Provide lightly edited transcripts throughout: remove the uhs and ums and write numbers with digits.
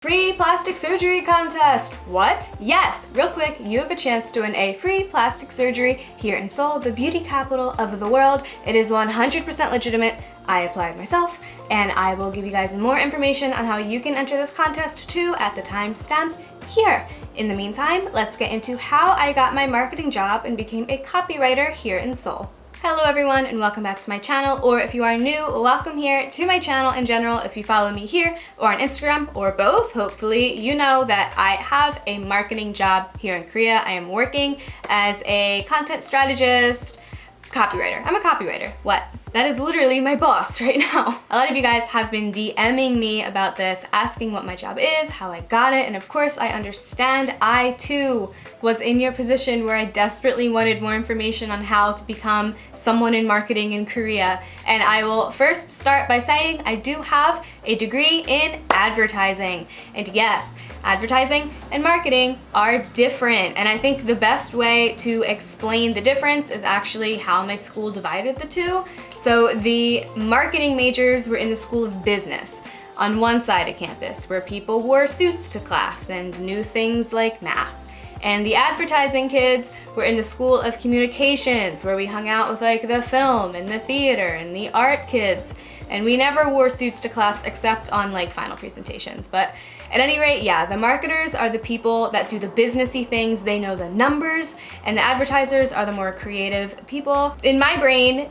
Free plastic surgery contest! What? Yes! Real quick, you have a chance to win a free plastic surgery here in Seoul, the beauty capital of the world. It is 100% legitimate. I applied myself, and I will give you guys more information on how you can enter this contest too at the timestamp here. In the meantime, let's get into how I got my marketing job and became a copywriter here in Seoul. Hello everyone and welcome back to my channel, or if you are new, welcome here to my channel in general. If you follow me here or on Instagram or both, hopefully you know that I have a marketing job here in Korea. I am working as a content strategist, copywriter. I'm a copywriter. What? That is literally my boss right now. A lot of you guys have been DMing me about this, asking what my job is, how I got it, and of course I understand. I too was in your position where I desperately wanted more information on how to become someone in marketing in Korea. And I will first start by saying I do have a degree in advertising. And yes, advertising and marketing are different. And I think the best way to explain the difference is actually how my school divided the two. So the marketing majors were in the School of Business on one side of campus, where people wore suits to class and knew things like math. And the advertising kids were in the School of Communications, where we hung out with like the film and the theater and the art kids. And we never wore suits to class except on like final presentations. But at any rate, yeah, the marketers are the people that do the businessy things. They know the numbers, and the advertisers are the more creative people. In my brain,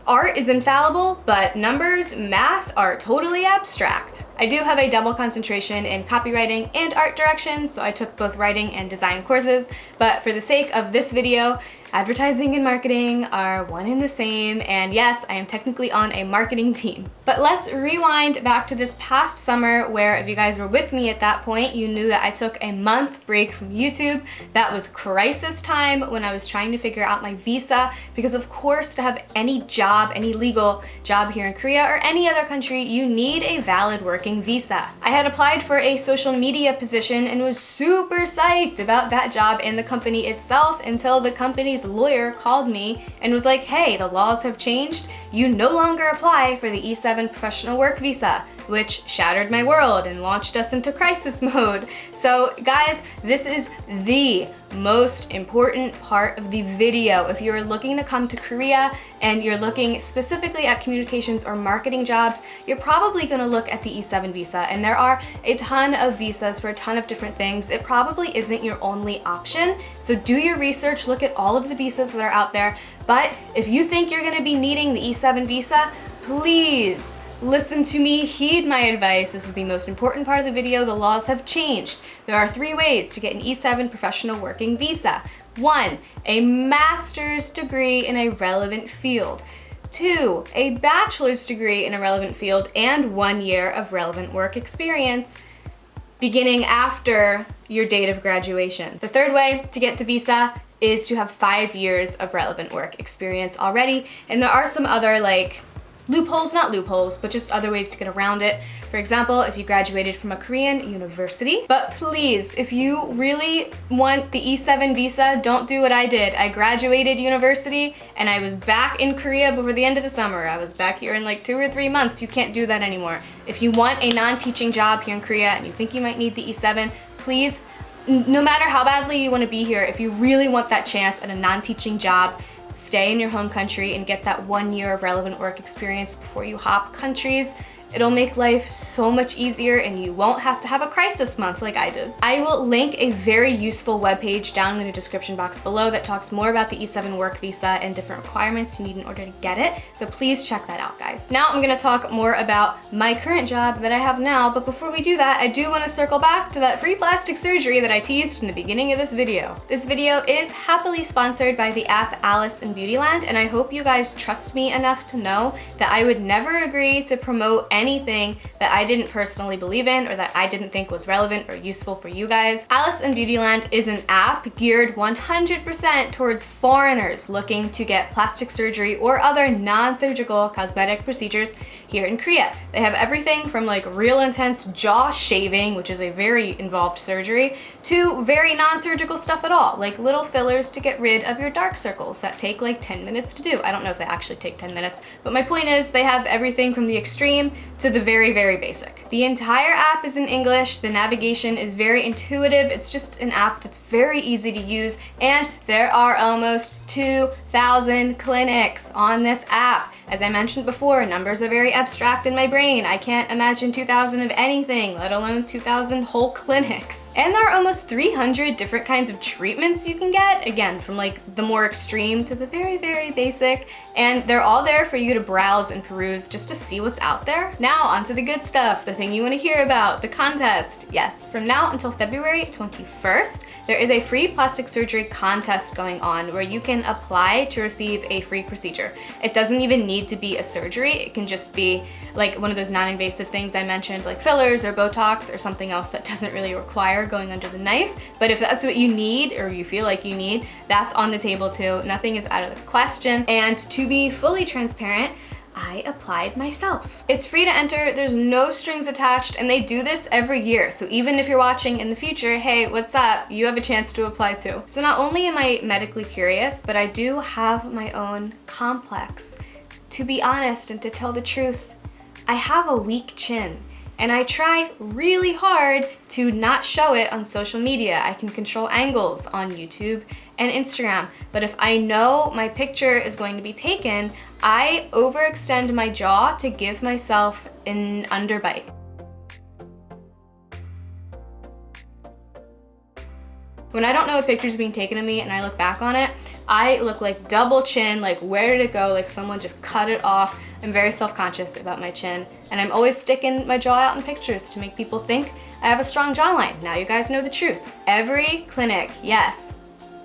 art is infallible, but numbers, math are totally abstract. I do have a double concentration in copywriting and art direction, so I took both writing and design courses, but for the sake of this video, advertising and marketing are one and the same, and yes, I am technically on a marketing team. But let's rewind back to this past summer, where if you guys were with me at that point, you knew that I took a month break from YouTube. That was crisis time when I was trying to figure out my visa, because of course to have any job, any legal job here in Korea or any other country, you need a valid working visa. I had applied for a social media position and was super psyched about that job and the company itself until the company's lawyer called me and was like, hey, the laws have changed. You no longer apply for the E7 professional work visa, which shattered my world and launched us into crisis mode. So guys, this is the most important part of the video. If you're looking to come to Korea and you're looking specifically at communications or marketing jobs, you're probably gonna look at the E7 visa, and there are a ton of visas for a ton of different things. It probably isn't your only option, so do your research, look at all of the visas that are out there. But if you think you're gonna be needing the E7 visa, please listen to me, heed my advice. This is the most important part of the video. The laws have changed. There are 3 ways to get an E7 professional working visa. 1, a master's degree in a relevant field. 2, a bachelor's degree in a relevant field and 1 year of relevant work experience beginning after your date of graduation. The 3rd way to get the visa is to have 5 years of relevant work experience already. And there are some other like loopholes, not loopholes, but just other ways to get around it. For example, if you graduated from a Korean university. But please, if you really want the E7 visa, don't do what I did. I graduated university and I was back in Korea before the end of the summer. I was back here in like 2 or 3 months. You can't do that anymore. If you want a non-teaching job here in Korea and you think you might need the E7, please, no matter how badly you want to be here, if you really want that chance at a non-teaching job, stay in your home country and get that 1 year of relevant work experience before you hop countries. It'll make life so much easier and you won't have to have a crisis month like I did. I will link a very useful webpage down in the description box below that talks more about the E7 work visa and different requirements you need in order to get it. So please check that out, guys. Now I'm gonna talk more about my current job that I have now, but before we do that, I do wanna circle back to that free plastic surgery that I teased in the beginning of this video. This video is happily sponsored by the app Alice in Beautyland, and I hope you guys trust me enough to know that I would never agree to promote anything that I didn't personally believe in or that I didn't think was relevant or useful for you guys. Alice in Beautyland is an app geared 100% towards foreigners looking to get plastic surgery or other non-surgical cosmetic procedures here in Korea. They have everything from like real intense jaw shaving, which is a very involved surgery, to very non-surgical stuff at all, like little fillers to get rid of your dark circles that take like 10 minutes to do. I don't know if they actually take 10 minutes, but my point is they have everything from the extreme to the very, very basic. The entire app is in English. The navigation is very intuitive. It's just an app that's very easy to use, and there are almost 2,000 clinics on this app. As I mentioned before, numbers are very abstract in my brain. I can't imagine 2,000 of anything, let alone 2,000 whole clinics. And there are almost 300 different kinds of treatments you can get, again, from like the more extreme to the very, very basic, and they're all there for you to browse and peruse just to see what's out there. Now, onto the good stuff, the thing you want to hear about, the contest. Yes, from now until February 21st, there is a free plastic surgery contest going on where you can apply to receive a free procedure. It doesn't even need to be a surgery. It can just be like one of those non-invasive things I mentioned, like fillers or Botox or something else that doesn't really require going under the knife. But if that's what you need or you feel like you need, that's on the table too. Nothing is out of the question. And to be fully transparent, I applied myself. It's free to enter, there's no strings attached, and they do this every year. So even if you're watching in the future, hey, what's up? You have a chance to apply too. So not only am I medically curious, but I do have my own complex. To be honest and to tell the truth, I have a weak chin, and I try really hard to not show it on social media. I can control angles on YouTube and Instagram, but if I know my picture is going to be taken, I overextend my jaw to give myself an underbite. When I don't know a picture's being taken of me and I look back on it, I look like double chin, like where did it go? Like someone just cut it off. I'm very self-conscious about my chin, and I'm always sticking my jaw out in pictures to make people think I have a strong jawline. Now you guys know the truth. Every clinic, yes,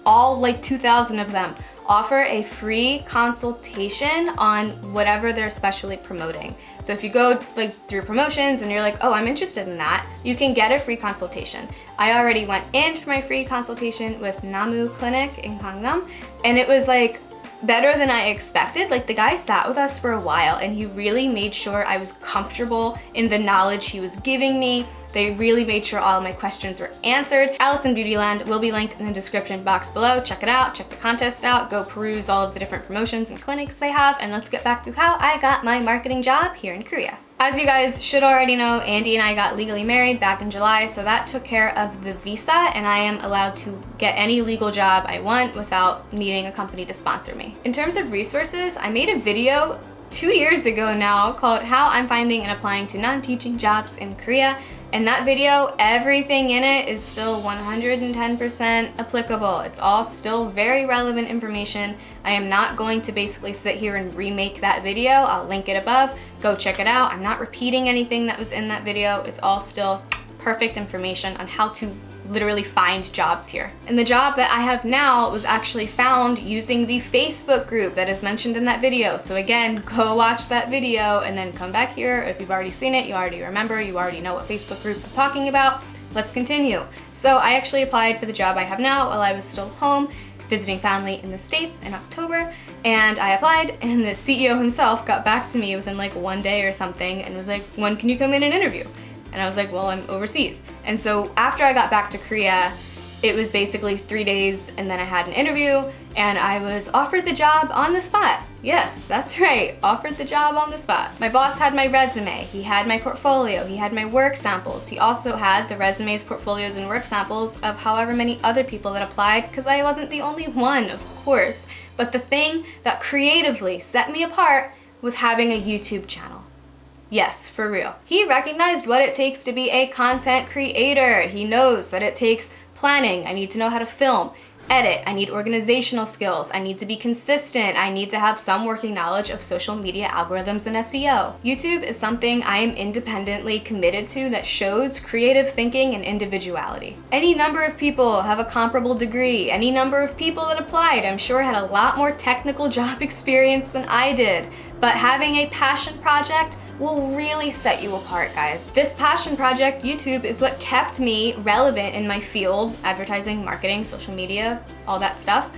all like 2,000 of them, offer a free consultation on whatever they're specially promoting. So if you go like through promotions and you're like, oh, I'm interested in that, you can get a free consultation. I already went in for my free consultation with Namu Clinic in Gangnam, and it was like better than I expected. Like the guy sat with us for a while and he really made sure I was comfortable in the knowledge he was giving me. They really made sure all of my questions were answered. Alice in Beautyland will be linked in the description box below. Check it out, check the contest out, go peruse all of the different promotions and clinics they have, and let's get back to how I got my marketing job here in Korea. As you guys should already know, Andy and I got legally married back in July, so that took care of the visa, and I am allowed to get any legal job I want without needing a company to sponsor me. In terms of resources, I made a video 2 years ago now called How I'm Finding and Applying to Non-Teaching Jobs in Korea. And that video, everything in it is still 110% applicable. It's all still very relevant information. I am not going to basically sit here and remake that video. I'll link it above. Go check it out. I'm not repeating anything that was in that video. It's all still perfect information on how to literally find jobs here. And the job that I have now was actually found using the Facebook group that is mentioned in that video. So again, go watch that video and then come back here. If you've already seen it, you already remember, you already know what Facebook group I'm talking about. Let's continue. So I actually applied for the job I have now while I was still home, visiting family in the States in October, and I applied, and the CEO himself got back to me within like 1 day or something and was like, when can you come in and interview? And I was like, well, I'm overseas. And so after I got back to Korea, it was basically 3 days, and then I had an interview, and I was offered the job on the spot. Yes, that's right, offered the job on the spot. My boss had my resume, he had my portfolio, he had my work samples. He also had the resumes, portfolios, and work samples of however many other people that applied, because I wasn't the only one, of course. But the thing that creatively set me apart was having a YouTube channel. Yes, for real. He recognized what it takes to be a content creator. He knows that it takes planning. I need to know how to film, edit. I need organizational skills. I need to be consistent. I need to have some working knowledge of social media algorithms and SEO. YouTube is something I am independently committed to that shows creative thinking and individuality. Any number of people have a comparable degree. Any number of people that applied, I'm sure, had a lot more technical job experience than I did. But having a passion project will really set you apart, guys. This passion project, YouTube, is what kept me relevant in my field, advertising, marketing, social media, all that stuff,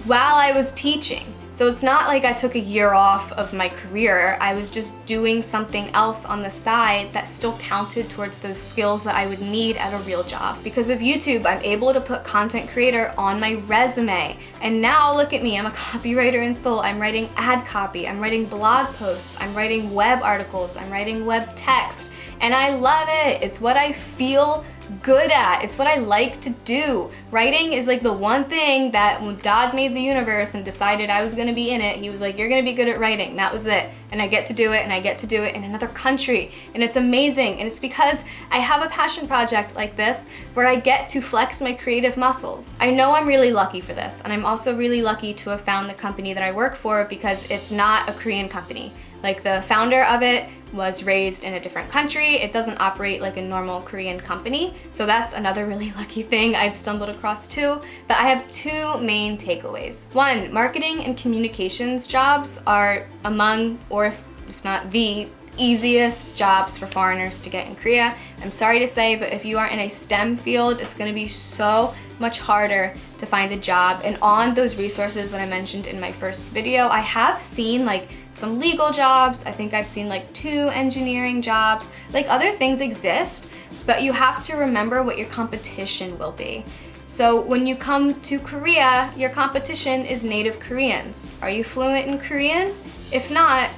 while I was teaching. So it's not like I took a year off of my career. I was just doing something else on the side that still counted towards those skills that I would need at a real job. Because of YouTube, I'm able to put content creator on my resume. And now look at me, I'm a copywriter in Seoul. I'm writing ad copy, I'm writing blog posts, I'm writing web articles, I'm writing web text. And I love it. It's what I feel good at. It's what I like to do. Writing is like the one thing that when God made the universe and decided I was gonna be in it, he was like, you're gonna be good at writing. That was it. And I get to do it, and I get to do it in another country. And it's amazing. And it's because I have a passion project like this where I get to flex my creative muscles. I know I'm really lucky for this. And I'm also really lucky to have found the company that I work for because it's not a Korean company. Like the founder of it was raised in a different country. It doesn't operate like a normal Korean company. So that's another really lucky thing I've stumbled across too. But I have two main takeaways. One, marketing and communications jobs are among, or if not the easiest jobs for foreigners to get in Korea. I'm sorry to say, but if you are in a STEM field, it's gonna be so much harder to find a job. And on those resources that I mentioned in my first video, I have seen like some legal jobs. I think I've seen like 2 engineering jobs. Like other things exist, but you have to remember what your competition will be. So when you come to Korea, your competition is native Koreans. Are you fluent in Korean? If not,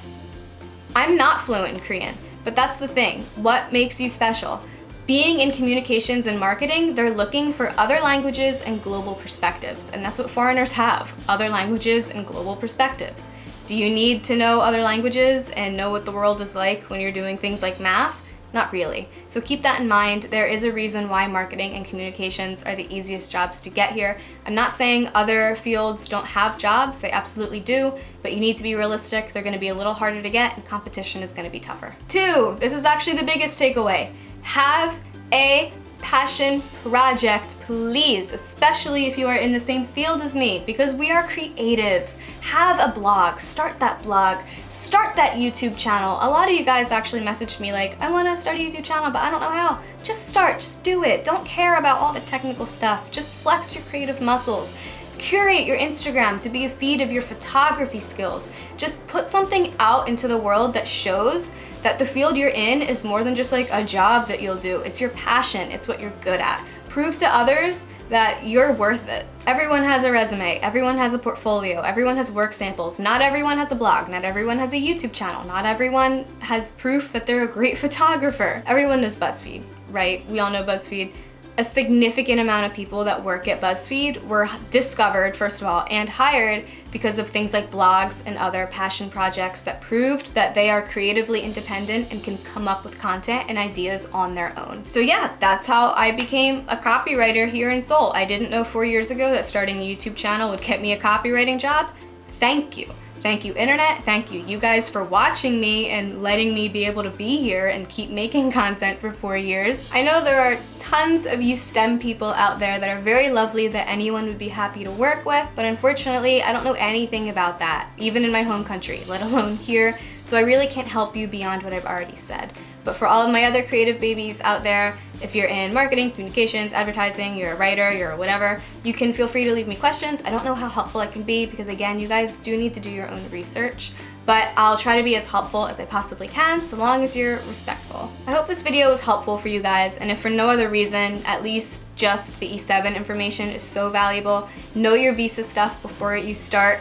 I'm not fluent in Korean, but that's the thing. What makes you special? Being in communications and marketing, they're looking for other languages and global perspectives, and that's what foreigners have, other languages and global perspectives. Do you need to know other languages and know what the world is like when you're doing things like math? Not really. So keep that in mind. There is a reason why marketing and communications are the easiest jobs to get here. I'm not saying other fields don't have jobs, they absolutely do, but you need to be realistic. They're gonna be a little harder to get and competition is gonna be tougher. 2, this is actually the biggest takeaway. Have a passion project, please, especially if you are in the same field as me, because we are creatives. Have a blog, start that YouTube channel. A lot of you guys actually messaged me like, I want to start a YouTube channel, but I don't know how. Just start, just do it. Don't care about all the technical stuff. Just flex your creative muscles. Curate your Instagram to be a feed of your photography skills. Just put something out into the world that shows that the field you're in is more than just like a job that you'll do. It's your passion, it's what you're good at. Prove to others that you're worth it. Everyone has a resume, everyone has a portfolio, everyone has work samples. Not everyone has a blog, not everyone has a YouTube channel, not everyone has proof that they're a great photographer. Everyone knows BuzzFeed, right? We all know BuzzFeed. A significant amount of people that work at BuzzFeed were discovered, first of all, and hired because of things like blogs and other passion projects that proved that they are creatively independent and can come up with content and ideas on their own. So yeah, that's how I became a copywriter here in Seoul. I didn't know 4 years ago that starting a YouTube channel would get me a copywriting job. Thank you. Thank you, internet. Thank you guys for watching me and letting me be able to be here and keep making content for 4 years. I know there are tons of you STEM people out there that are very lovely that anyone would be happy to work with, but unfortunately, I don't know anything about that, even in my home country, let alone here, so I really can't help you beyond what I've already said. But for all of my other creative babies out there, if you're in marketing, communications, advertising, you're a writer, you're whatever, you can feel free to leave me questions. I don't know how helpful I can be because again, you guys do need to do your own research, but I'll try to be as helpful as I possibly can so long as you're respectful. I hope this video was helpful for you guys, and if for no other reason, at least just the E7 information is so valuable. Know your visa stuff before you start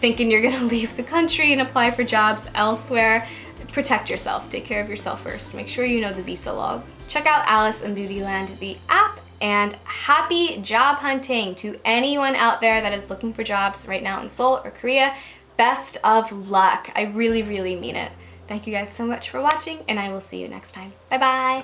thinking you're gonna leave the country and apply for jobs elsewhere. Protect yourself, take care of yourself first. Make sure you know the visa laws. Check out Alice in Beautyland, the app, and happy job hunting to anyone out there that is looking for jobs right now in Seoul or Korea. Best of luck. I really, really mean it. Thank you guys so much for watching, and I will see you next time. Bye-bye.